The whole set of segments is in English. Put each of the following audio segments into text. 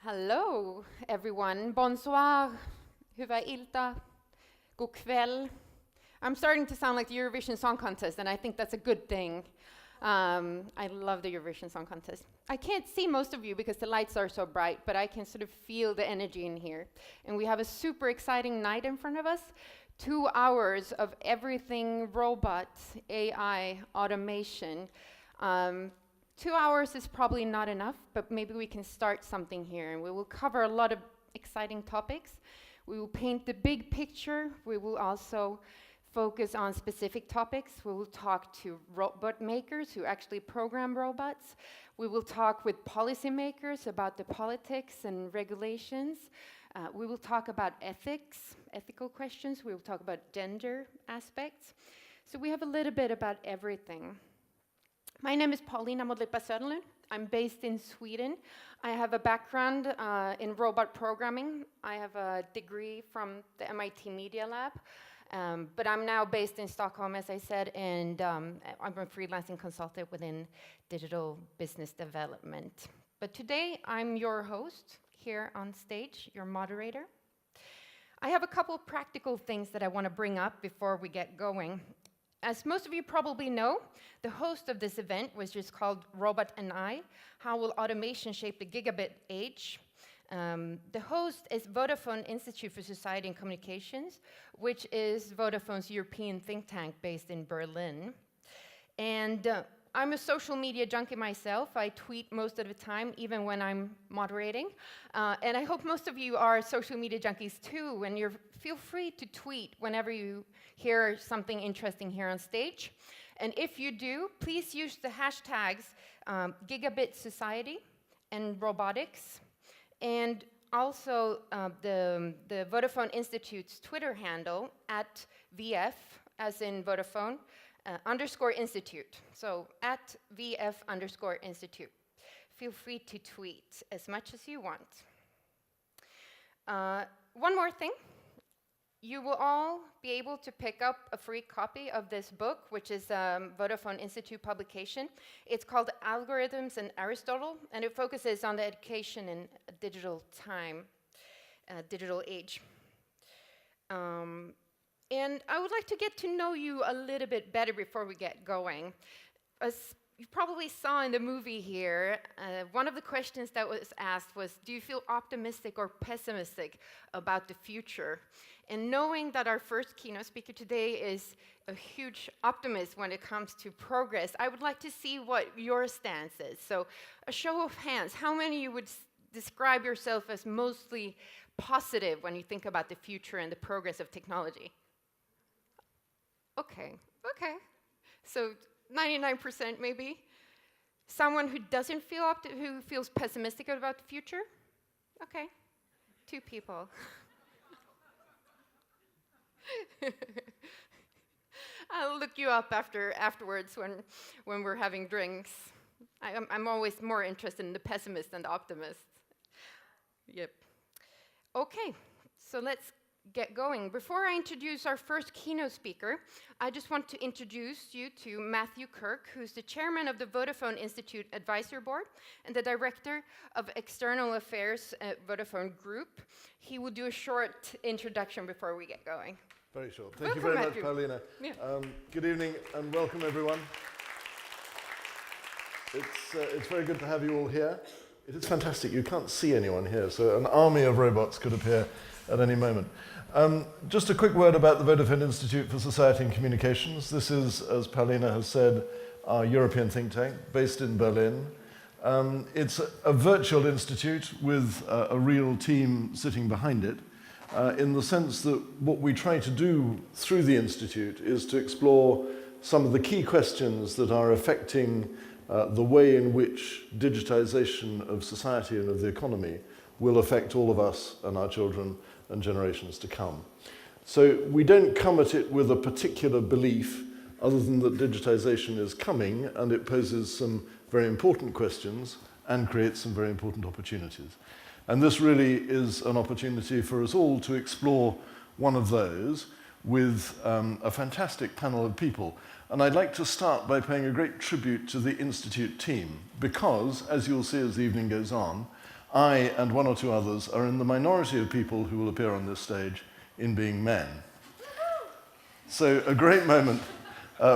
Hello, everyone. Bonsoir. Hyvää ilta. God kväll. I'm starting to sound like the Eurovision Song Contest, and I think that's a good thing. I love the Eurovision Song Contest. I can't see most of you because the lights are so bright, but I can sort of feel the energy in here. And we have a super exciting night in front of us. 2 hours of everything robots, AI, automation. 2 hours is probably not enough, but maybe we can start something here, and we will cover a lot of exciting topics. We will paint the big picture. We will also focus on specific topics. We will talk to robot makers who actually program robots. We will talk with policymakers about the politics and regulations. We will talk about ethics, ethical questions. We will talk about gender aspects. So we have a little bit about everything. My name is Paulina Modlitba Söderlund. I'm based in Sweden. I have a background in robot programming. I have a degree from the MIT Media Lab, but I'm now based in Stockholm, as I said, and I'm a freelancing consultant within digital business development. But today, I'm your host here on stage, your moderator. I have a couple of practical things that I want to bring up before we get going. As most of you probably know, the host of this event was just called Robot and I, How Will Automation Shape the Gigabit Age? The host is Vodafone Institute for Society and Communications, which is Vodafone's European think tank based in Berlin. And I'm a social media junkie myself. I tweet most of the time, even when I'm moderating. And I hope most of you are social media junkies too, and feel free to tweet whenever you hear something interesting here on stage. And if you do, please use the hashtags Gigabit Society and robotics, and also the Vodafone Institute's Twitter handle at VF, as in Vodafone, _institute. So at VF _institute. Feel free to tweet as much as you want. One more thing. You will all be able to pick up a free copy of this book, which is a Vodafone Institute publication. It's called Algorithms and Aristotle, and it focuses on the education in a digital time, digital age. And I would like to get to know you a little bit better before we get going. As you probably saw in the movie here, one of the questions that was asked was, do you feel optimistic or pessimistic about the future? And knowing that our first keynote speaker today is a huge optimist when it comes to progress, I would like to see what your stance is. So a show of hands, how many of you would describe yourself as mostly positive when you think about the future and the progress of technology? Okay. So 99% maybe. Someone who doesn't feel who feels pessimistic about the future? Okay, 2 people. I'll look you up afterwards when we're having drinks. I'm always more interested in the pessimist than the optimist. Yep. Okay, so let's get going. Before I introduce our first keynote speaker, I just want to introduce you to Matthew Kirk, who's the chairman of the Vodafone Institute Advisory Board and the director of external affairs at Vodafone Group. He will do a short introduction before we get going. Very short. Thank you very much, Paulina. Yeah. Good evening and welcome, everyone. It's very good to have you all here. It is fantastic. You can't see anyone here, so an army of robots could appear at any moment. Just a quick word about the Vodafone Institute for Society and Communications. This is, as Paulina has said, our European think tank based in Berlin. It's a virtual institute with a real team sitting behind it, in the sense that what we try to do through the institute is to explore some of the key questions that are affecting the way in which digitization of society and of the economy will affect all of us and our children and generations to come. So we don't come at it with a particular belief other than that digitization is coming and it poses some very important questions and creates some very important opportunities. And this really is an opportunity for us all to explore one of those with a fantastic panel of people. And I'd like to start by paying a great tribute to the Institute team because, as you'll see as the evening goes on, I and one or two others are in the minority of people who will appear on this stage in being men. So a great moment.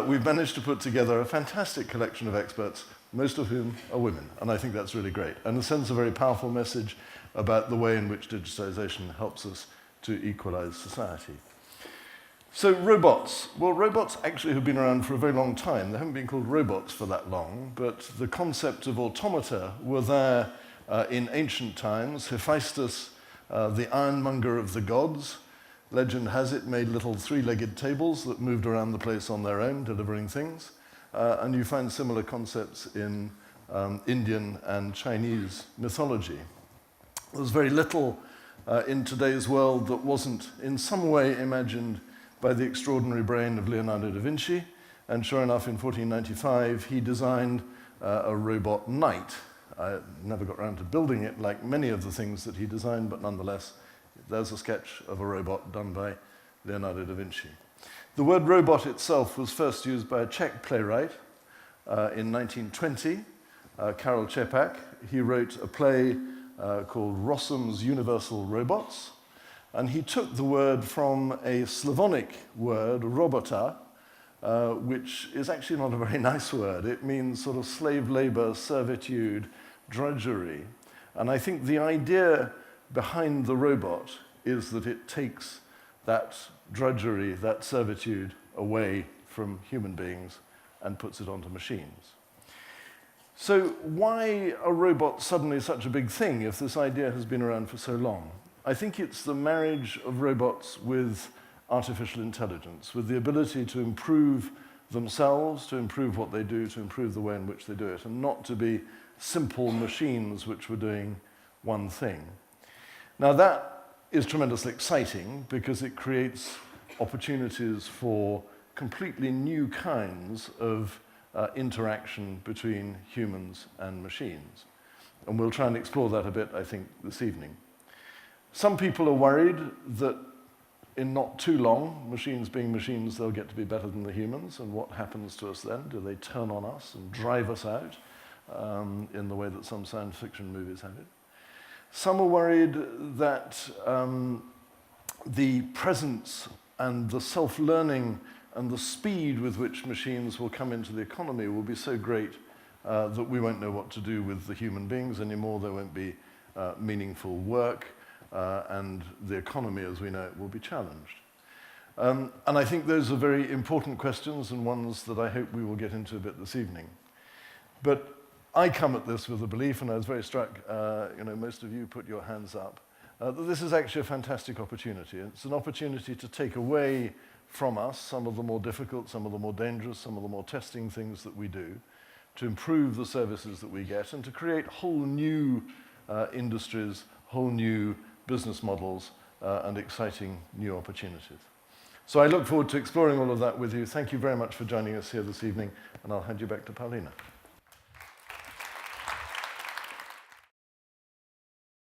We've managed to put together a fantastic collection of experts, most of whom are women, and I think that's really great, and it sends a very powerful message about the way in which digitization helps us to equalize society. So robots. Well, robots actually have been around for a very long time. They haven't been called robots for that long, but the concept of automata were there in ancient times. Hephaestus, the ironmonger of the gods, legend has it, made little three-legged tables that moved around the place on their own, delivering things. And you find similar concepts in Indian and Chinese mythology. There's very little in today's world that wasn't in some way imagined by the extraordinary brain of Leonardo da Vinci. And sure enough, in 1495, he designed a robot knight. I never got around to building it like many of the things that he designed, but nonetheless, there's a sketch of a robot done by Leonardo da Vinci. The word robot itself was first used by a Czech playwright in 1920, Karel Čepak. He wrote a play called Rossum's Universal Robots, and he took the word from a Slavonic word, robota, which is actually not a very nice word. It means sort of slave labor, servitude, drudgery. And I think the idea behind the robot is that it takes that drudgery, that servitude away from human beings and puts it onto machines. So why are robots suddenly such a big thing if this idea has been around for so long? I think it's the marriage of robots with artificial intelligence, with the ability to improve themselves, to improve what they do, to improve the way in which they do it, and not to be simple machines which were doing one thing. Now that is tremendously exciting because it creates opportunities for completely new kinds of interaction between humans and machines. And we'll try and explore that a bit, I think, this evening. Some people are worried that in not too long, machines being machines, they'll get to be better than the humans, and what happens to us then? Do they turn on us and drive us out in the way that some science fiction movies have it? Some are worried that the presence and the self-learning and the speed with which machines will come into the economy will be so great that we won't know what to do with the human beings anymore. There won't be meaningful work, and the economy as we know it will be challenged. And I think those are very important questions and ones that I hope we will get into a bit this evening. But I come at this with a belief, and I was very struck, most of you put your hands up, that this is actually a fantastic opportunity. It's an opportunity to take away from us some of the more difficult, some of the more dangerous, some of the more testing things that we do, to improve the services that we get, and to create whole new industries, whole new business models, and exciting new opportunities. So I look forward to exploring all of that with you. Thank you very much for joining us here this evening, and I'll hand you back to Paulina.